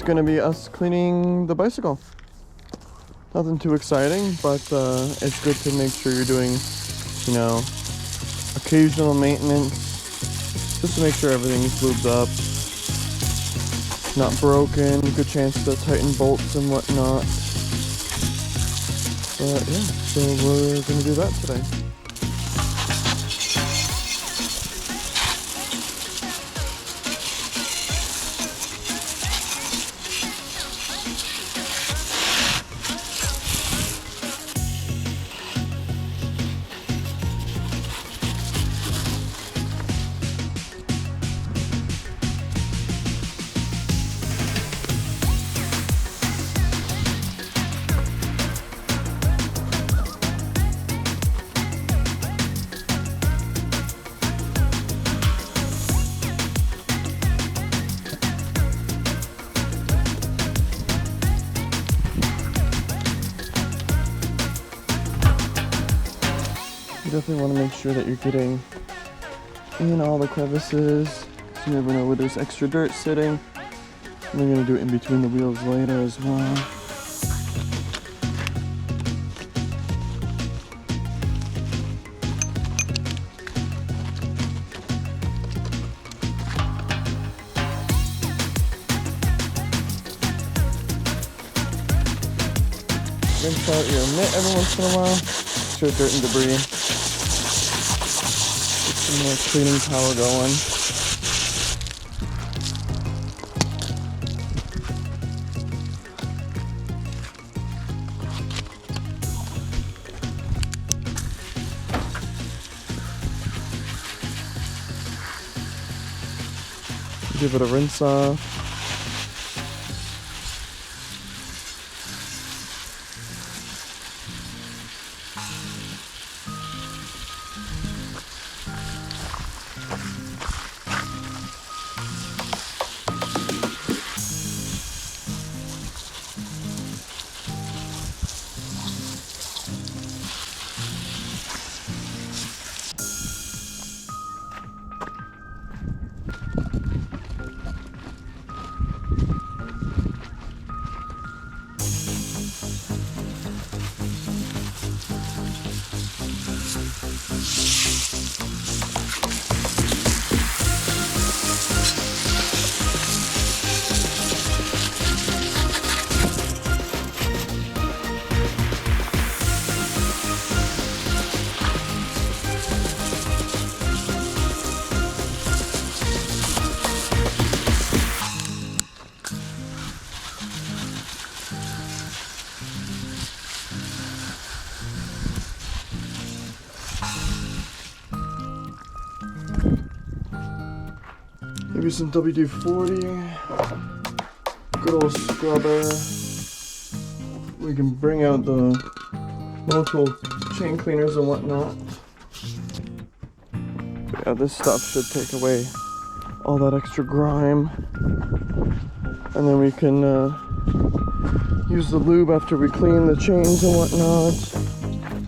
gonna be us cleaning the bicycle. Nothing too exciting, but it's good to make sure you're doing, you know, occasional maintenance, just to make sure everything's lubed up, not broken, good chance to tighten bolts and whatnot. But yeah, so we're gonna do that today. You definitely want to make sure that you're getting in all the crevices. You never know where there's extra dirt sitting. And we're going to do it in between the wheels later as well. Rinse out your mitt every once in a while. Extra dirt and debris. Get some more cleaning power going. Give it a rinse off. Maybe some WD-40, good old scrubber. We can bring out the multiple chain cleaners and whatnot. But yeah, this stuff should take away all that extra grime. And then we can use the lube after we clean the chains and whatnot.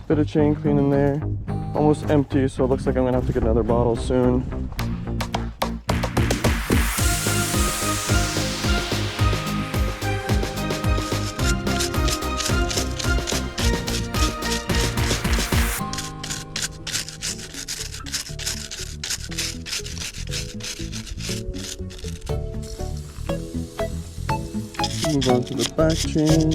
Bit of chain cleaning there. Almost empty, so it looks like I'm gonna have to get another bottle soon. Move on to the back chain.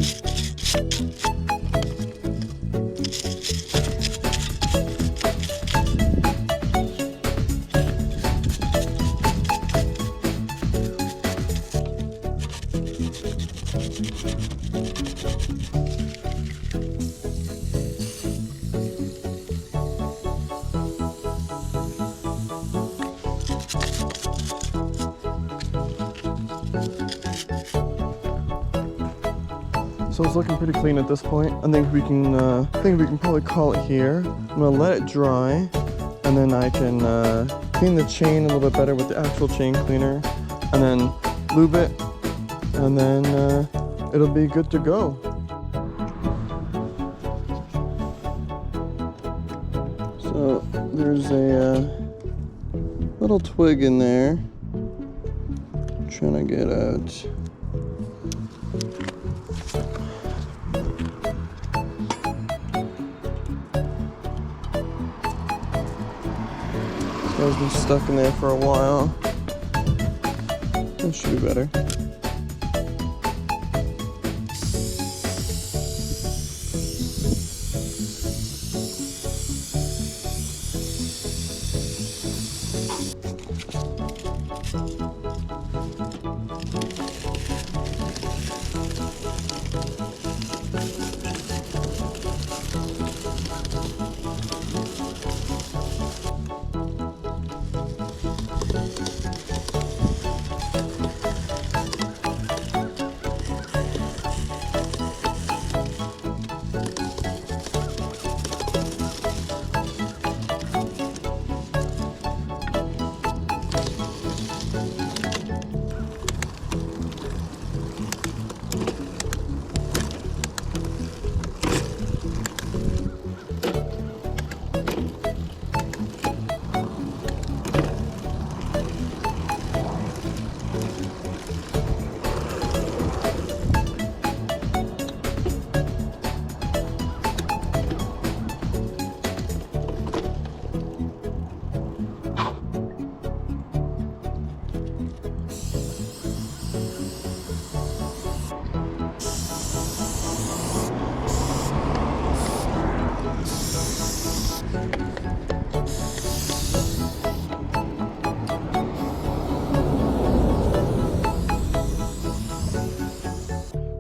So it's looking pretty clean at this point. I think we can probably call it here. I'm gonna let it dry, and then I can clean the chain a little bit better with the actual chain cleaner, and then lube it, and then it'll be good to go. So there's a little twig in there. I'm trying to get out. It's been stuck in there for a while. That should be better.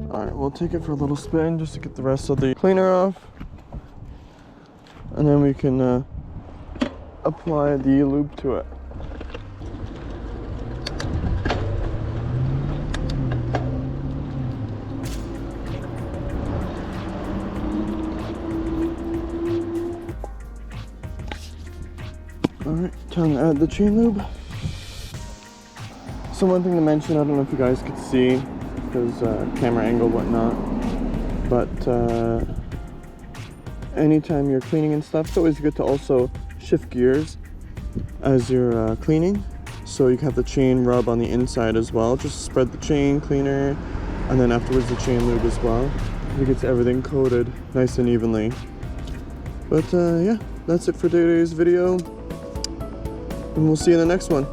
Alright, we'll take it for a little spin just to get the rest of the cleaner off. And then we can apply the lube to it. Alright, time to add the chain lube. So one thing to mention, I don't know if you guys could see, because camera angle, whatnot, but anytime you're cleaning and stuff, it's always good to also shift gears as you're cleaning, so you can have the chain rub on the inside as well. Just spread the chain cleaner, and then afterwards the chain lube as well. It gets everything coated nice and evenly. But yeah, that's it for today's video, and we'll see you in the next one.